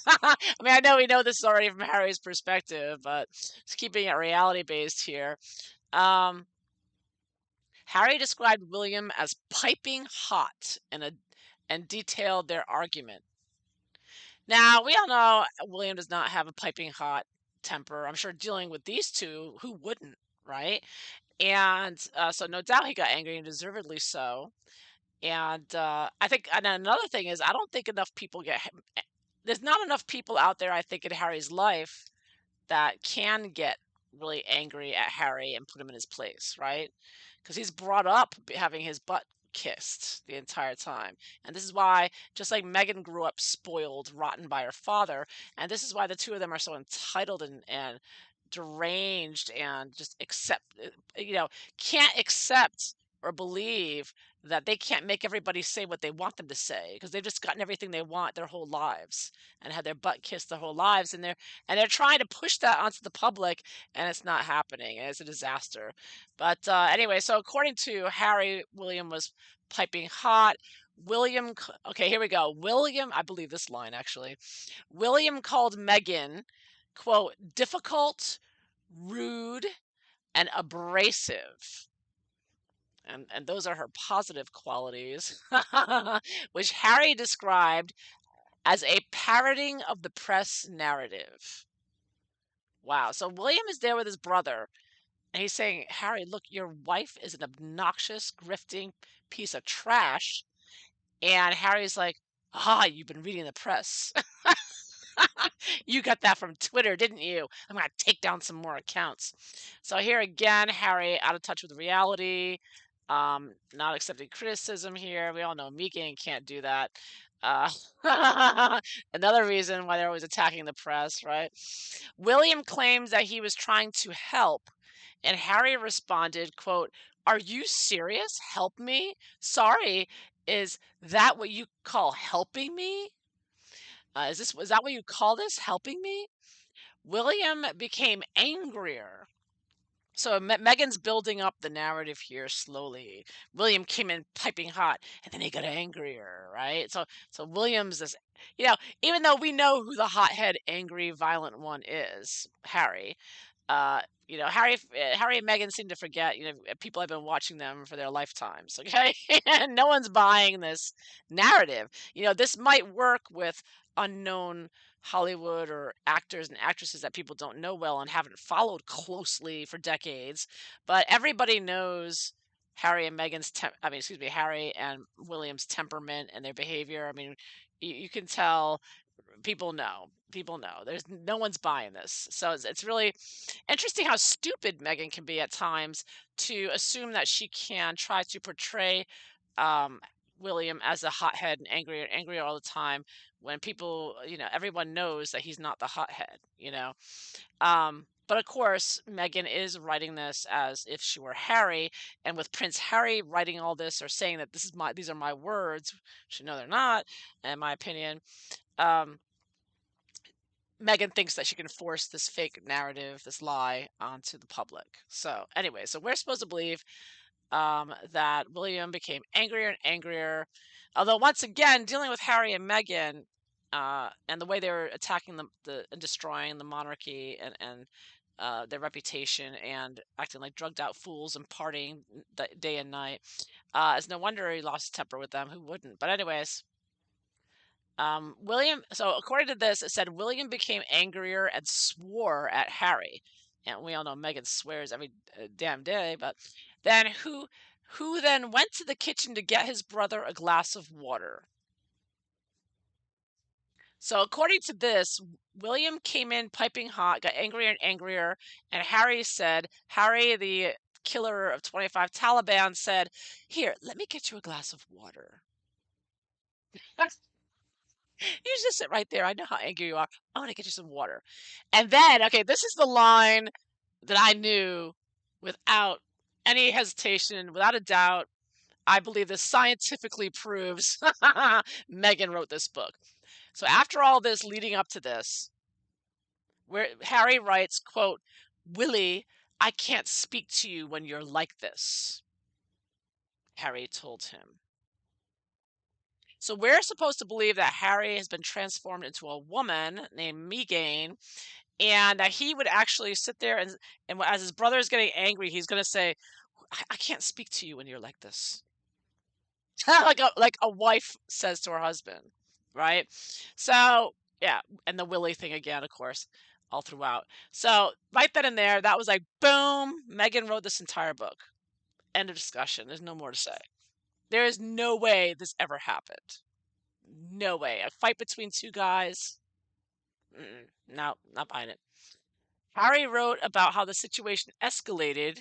I mean, I know we know this already from Harry's perspective, but just keeping it reality based here. Um, Harry described William as piping hot and and detailed their argument. Now, we all know William does not have a piping hot temper. I'm sure dealing with these two, who wouldn't, right? And so, no doubt, he got angry and deservedly so. And I think, and another thing is, I don't think enough people there's not enough people out there, I think, in Harry's life that can get really angry at Harry and put him in his place, right? Because he's brought up having his butt kissed the entire time. And this is why, just like Meghan grew up spoiled, rotten by her father, and this is why the two of them are so entitled and deranged and just can't accept or believe that they can't make everybody say what they want them to say because they've just gotten everything they want their whole lives and had their butt kissed their whole lives, and they're trying to push that onto the public, and it's not happening, and it's a disaster. But anyway, so according to Harry, William was piping hot. Okay, here we go. William, I believe this line actually. William called Meghan, quote, difficult, rude, and abrasive. And those are her positive qualities, which Harry described as a parroting of the press narrative. Wow. So William is there with his brother, and he's saying, Harry, look, your wife is an obnoxious, grifting piece of trash. And Harry's like, you've been reading the press. You got that from Twitter, didn't you? I'm going to take down some more accounts. So here again, Harry out of touch with reality, not accepting criticism here. We all know Meghan can't do that. Uh, another reason why they're always attacking the press, right? William claims that he was trying to help, and Harry responded, quote, "Are you serious? Help me? Sorry, is that what you call helping me? Was that what you call this? Helping me?" William became angrier. So Megan's building up the narrative here slowly. William came in piping hot, and then he got angrier, right? So William's this, even though we know who the hothead, angry, violent one is, Harry. Harry and Meghan seem to forget. People have been watching them for their lifetimes. Okay, and no one's buying this narrative. This might work with unknown Hollywood or actors and actresses that people don't know well and haven't followed closely for decades, but everybody knows Harry and William's temperament and their behavior. I mean, you can tell people know. People know. There's no one's buying this. So it's really interesting how stupid Megan can be at times to assume that she can try to portray um, William as a hothead and angry all the time when people, everyone knows that he's not the hothead. But of course, Megan is writing this as if she were Harry, and with Prince Harry writing all this or saying that these are my words, which no, they're not, in my opinion. Um, Megan thinks that she can force this fake narrative, this lie, onto the public. So anyway, so we're supposed to believe that William became angrier and angrier. Although once again, dealing with Harry and Meghan and the way they were attacking and destroying the monarchy and their reputation and acting like drugged out fools and partying day and night, it's no wonder he lost his temper with them. Who wouldn't? But anyways, William, so according to this, it said William became angrier and swore at Harry. And we all know Megan swears every damn day, but then who then went to the kitchen to get his brother a glass of water? So according to this, William came in piping hot, got angrier and angrier, and Harry, the killer of 25 Taliban, said, "Here, let me get you a glass of water." You just sit right there. I know how angry you are. I want to get you some water. And then, okay, this is the line that I knew without any hesitation, without a doubt. I believe this scientifically proves Megan wrote this book. So after all this leading up to this, where Harry writes, quote, "Willie, I can't speak to you when you're like this," Harry told him. So we're supposed to believe that Harry has been transformed into a woman named Meghan, and that he would actually sit there and as his brother is getting angry, he's going to say, I can't speak to you when you're like this." like a wife says to her husband, right? So yeah, and the Willie thing again, of course, all throughout. So right then and there, that was like boom. Megan wrote this entire book. End of discussion. There's no more to say. There is no way this ever happened. No way. A fight between two guys. No, not buying it. Harry wrote about how the situation escalated.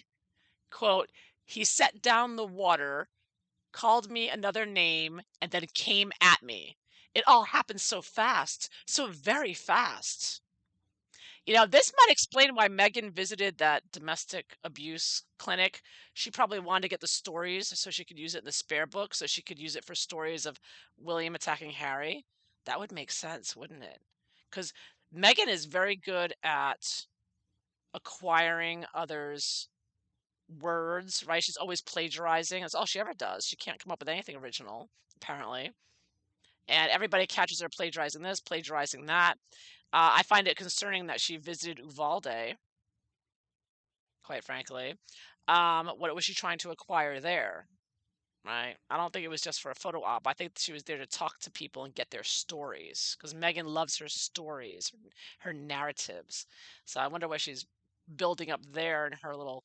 Quote, he set down the water, called me another name, and then came at me. It all happened so fast, so very fast. This might explain why Megan visited that domestic abuse clinic. She probably wanted to get the stories so she could use it in the spare book, so she could use it for stories of William attacking Harry. That would make sense, wouldn't it? Because Megan is very good at acquiring others' words, right? She's always plagiarizing. That's all she ever does. She can't come up with anything original, apparently. And everybody catches her plagiarizing this, plagiarizing that. I find it concerning that she visited Uvalde, quite frankly. What was she trying to acquire there? Right? I don't think it was just for a photo op. I think she was there to talk to people and get their stories because Megan loves her stories, her narratives. So I wonder what she's building up there in her little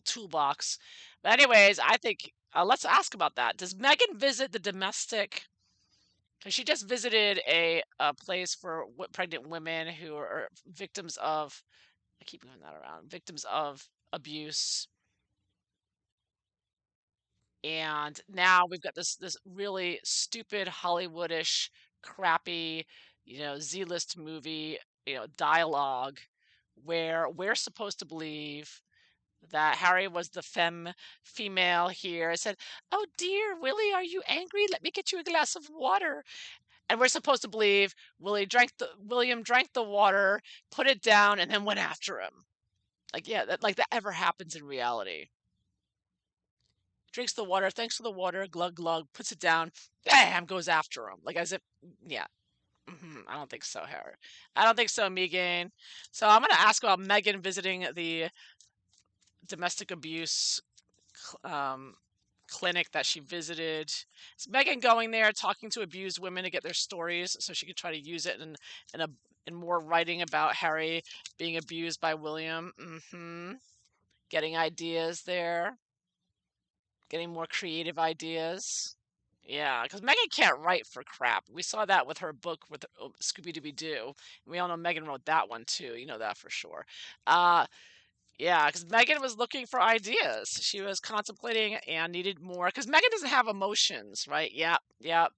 toolbox. But anyways, I think let's ask about that. Does Megan visit the domestic? Because she just visited a place for pregnant women who are victims of. I keep moving that around. Victims of abuse, and now we've got this really stupid Hollywoodish, crappy, Z-list movie, dialogue where we're supposed to believe that Harry was the female here. I said, "Oh dear, Willie, are you angry? Let me get you a glass of water." And we're supposed to believe William drank the water, put it down, and then went after him. Like, yeah, that ever happens in reality. Drinks the water, thanks for the water, glug glug, puts it down, bam, goes after him. Like as if, yeah. I don't think so, Harry. I don't think so, Megan. So I'm gonna ask about Megan visiting the domestic abuse um, clinic that she visited. Is Megan going there talking to abused women to get their stories so she could try to use it in a in more writing about Harry being abused by William? Getting ideas there, getting more creative ideas. Yeah, because Megan can't write for crap. We saw that with her book with Scooby Dooby Doo. We all know Megan wrote that one too. You know that for sure. Uh, Yeah, because Megan was looking for ideas. She was contemplating and needed more. Because Megan doesn't have emotions, right? Yeah, yeah.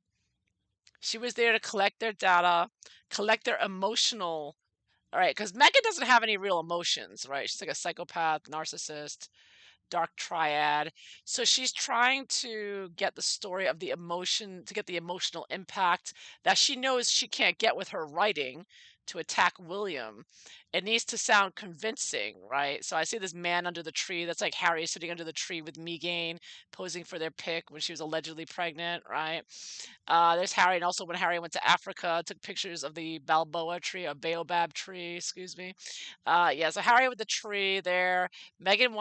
She was there to collect their data, collect their emotional. All right, because Megan doesn't have any real emotions, right? She's like a psychopath, narcissist, dark triad. So she's trying to get the story of the emotion, to get the emotional impact that she knows she can't get with her writing to attack William. It needs to sound convincing, right? So I see this man under the tree. That's like Harry sitting under the tree with Meghan posing for their pic when she was allegedly pregnant, right? There's Harry, and also when Harry went to Africa, took pictures of the Balboa tree, a baobab tree, excuse me. Yeah, so Harry with the tree there. Megan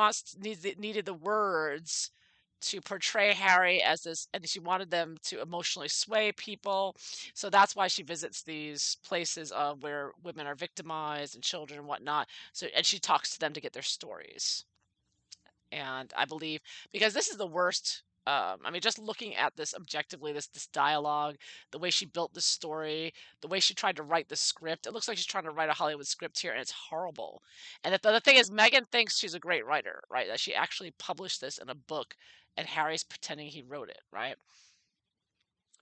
needed the words to portray Harry as this, and she wanted them to emotionally sway people. So that's why she visits these places where women are victimized and children and whatnot. So and she talks to them to get their stories. And I believe because this is the worst. I mean, just looking at this objectively, this dialogue, the way she built the story, the way she tried to write the script, it looks like she's trying to write a Hollywood script here, and it's horrible. And the thing is, Megan thinks she's a great writer, right? That she actually published this in a book, and Harry's pretending he wrote it, right?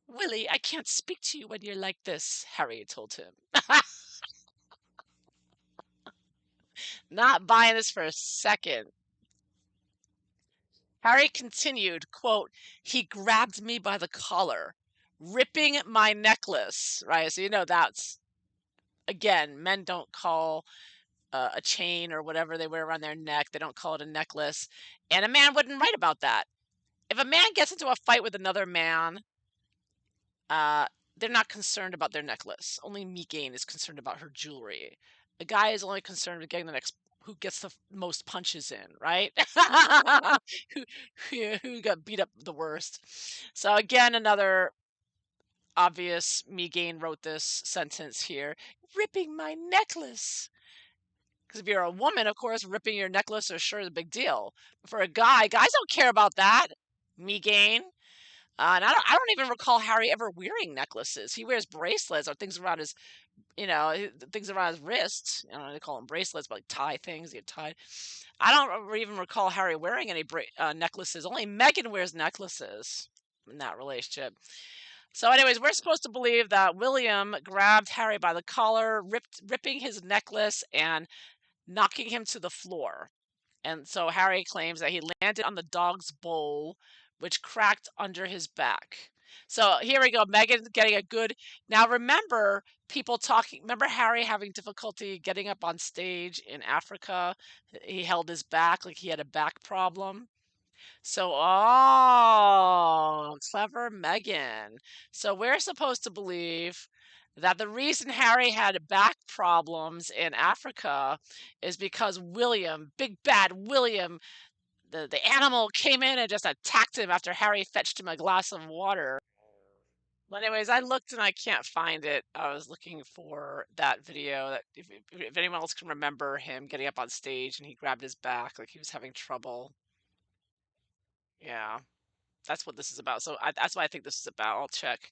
Willie, I can't speak to you when you're like this, Harry told him. Not buying this for a second. Harry continued, quote, he grabbed me by the collar, ripping my necklace, right? So, that's, again, men don't call a chain or whatever they wear around their neck, they don't call it a necklace. And a man wouldn't write about that. If a man gets into a fight with another man, uh, they're not concerned about their necklace. Only Megan is concerned about her jewelry. A guy is only concerned with getting the next who gets the most punches in, right? who, who got beat up the worst. So again, another obvious Meghan wrote this sentence here, ripping my necklace. Because if you're a woman, of course, ripping your necklace is sure is a big deal. For a guy, guys don't care about that. Meghan. And I don't even recall Harry ever wearing necklaces. He wears bracelets or things around his, things around his wrists. I don't know, they call them bracelets, but like tie things, get tied. I don't even recall Harry wearing any necklaces. Only Meghan wears necklaces in that relationship. So, anyways, we're supposed to believe that William grabbed Harry by the collar, ripping his necklace and knocking him to the floor. And so Harry claims that he landed on the dog's bowl, which cracked under his back. So here we go. Megan's getting a good. Now remember, people talking. Remember Harry having difficulty getting up on stage in Africa? He held his back like he had a back problem. So, oh, clever Megan. So we're supposed to believe that the reason Harry had back problems in Africa is because William, big bad William, the animal came in and just attacked him after Harry fetched him a glass of water. Well, anyways, I looked and I can't find it. I was looking for that video that if anyone else can remember him getting up on stage and he grabbed his back like he was having trouble. Yeah. That's what this is about. So that's what I think this is about. I'll check.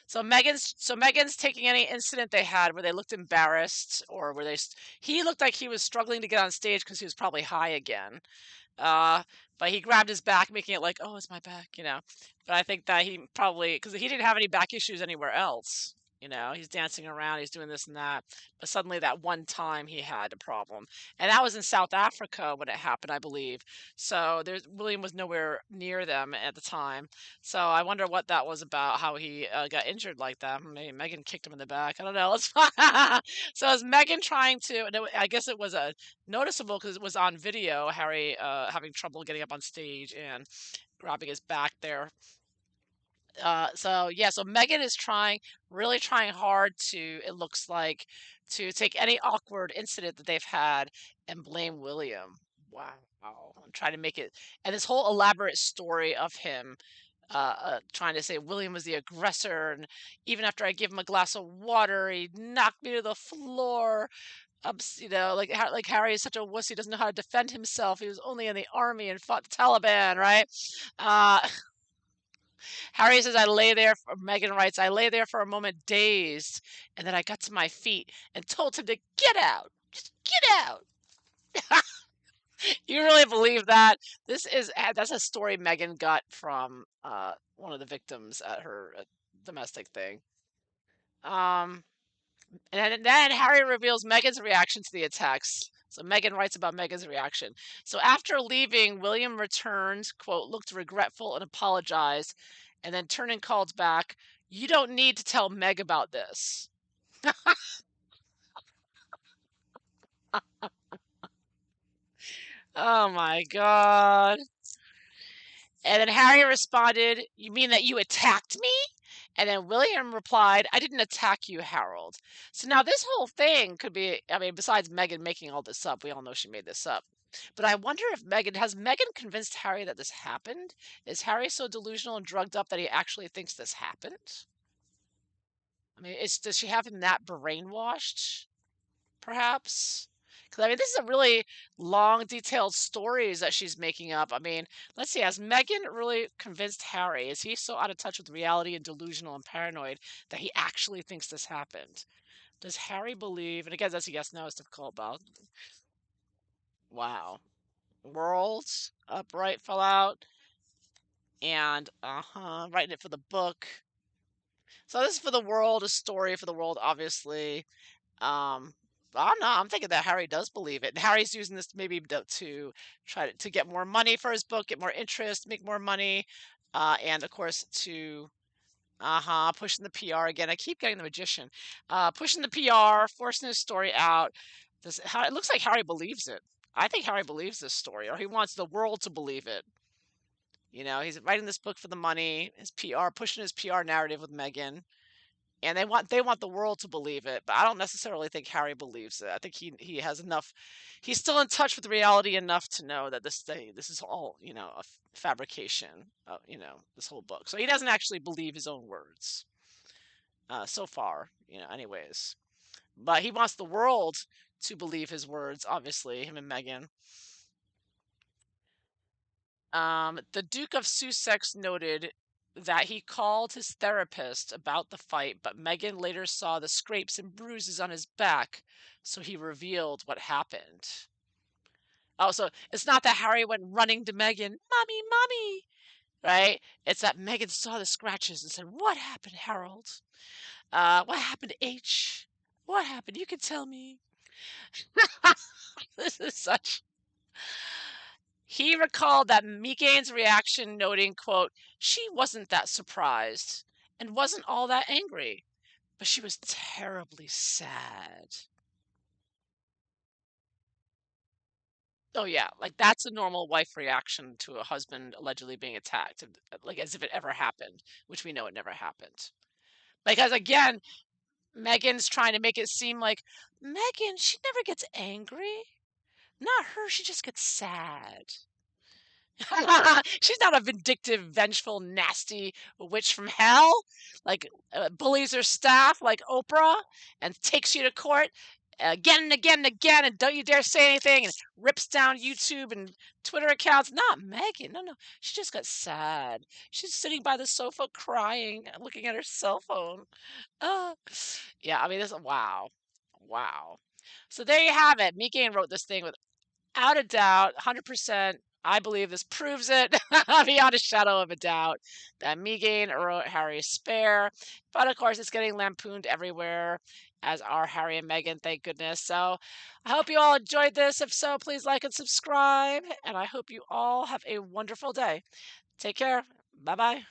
So Megan's taking any incident they had where they looked embarrassed or where he looked like he was struggling to get on stage because he was probably high again. Uh, but he grabbed his back, making it like, oh, it's my back. But I think that he probably, because he didn't have any back issues anywhere else. He's dancing around, he's doing this and that. But suddenly, that one time, he had a problem, and that was in South Africa when it happened, I believe. So William was nowhere near them at the time. So I wonder what that was about, how he got injured like that. Maybe Megan kicked him in the back. I don't know. Let's. So is Megan trying to? No, I guess it was a noticeable because it was on video. Harry having trouble getting up on stage and grabbing his back there. So yeah, so Megan is really trying hard to, it looks like, to take any awkward incident that they've had and blame William. Wow. I'm trying to make it, and this whole elaborate story of him trying to say William was the aggressor, and even after I gave him a glass of water, he knocked me to the floor. Like Harry is such a wuss, he doesn't know how to defend himself. He was only in the army and fought the Taliban, right? Uh, Harry says, Megan writes, I lay there for a moment dazed, and then I got to my feet and told him to get out. Just get out. You really believe that? That's a story Megan got from one of the victims at her domestic thing. Um, and then Harry reveals Megan's reaction to the attacks. So Megan writes about Megan's reaction. So after leaving, William returned, quote, looked regretful and apologized, and then turned and called back, you don't need to tell Meg about this. Oh my God. And then Harry responded, you mean that you attacked me? And then William replied, I didn't attack you, Harold. So now this whole thing could be, I mean, besides Meghan making all this up, we all know she made this up. But I wonder if has Meghan convinced Harry that this happened? Is Harry so delusional and drugged up that he actually thinks this happened? I mean, does she have him that brainwashed, perhaps? Because I mean, this is a really long, detailed stories that she's making up. I mean, let's see, has Meghan really convinced Harry? Is he so out of touch with reality and delusional and paranoid that he actually thinks this happened? Does Harry believe? And again, that's a yes, no. It's difficult about. Wow, worlds upright fell out, and writing it for the book. So this is for the world, a story for the world, obviously. Um, I don't know. I'm thinking that Harry does believe it. And Harry's using this maybe to try to get more money for his book, get more interest, make more money, and of course to pushing the PR again. I keep getting the magician, pushing the PR, forcing his story out. It looks like Harry believes it. I think Harry believes this story, or he wants the world to believe it. He's writing this book for the money, his PR, pushing his PR narrative with Meghan. and they want the world to believe it, but I don't necessarily think Harry believes it. I think he has enough. He's still in touch with reality enough to know that this is all a fabrication. This whole book. So he doesn't actually believe his own words so far. Anyways, but he wants the world to believe his words. Obviously, him and Meghan. The Duke of Sussex noted that he called his therapist about the fight, but Meghan later saw the scrapes and bruises on his back, so he revealed what happened. Oh, so it's not that Harry went running to Meghan, "Mommy, mommy," right? It's that Meghan saw the scratches and said, "What happened, Harold? What happened, H? What happened? You can tell me." This is such. He recalled that Megan's reaction, noting, quote, "She wasn't that surprised and wasn't all that angry, but she was terribly sad." Oh, yeah. Like, that's a normal wife reaction to a husband allegedly being attacked, like as if it ever happened, which we know it never happened. Because again, Megan's trying to make it seem like Megan, she never gets angry. Not her. She just gets sad. She's not a vindictive, vengeful, nasty witch from hell. Like bullies her staff like Oprah and takes you to court again and again and again, and don't you dare say anything, and rips down YouTube and Twitter accounts. Not Megan. No, no. She just got sad. She's sitting by the sofa crying, looking at her cell phone. Uh, yeah, I mean, this. Wow, wow. So there you have it. Megan wrote this thing with without a doubt, 100%. I believe this proves it beyond a shadow of a doubt that Megan wrote Harry's Spare. But of course, it's getting lampooned everywhere, as are Harry and Meghan, thank goodness. So I hope you all enjoyed this. If so, please like and subscribe. And I hope you all have a wonderful day. Take care. Bye bye.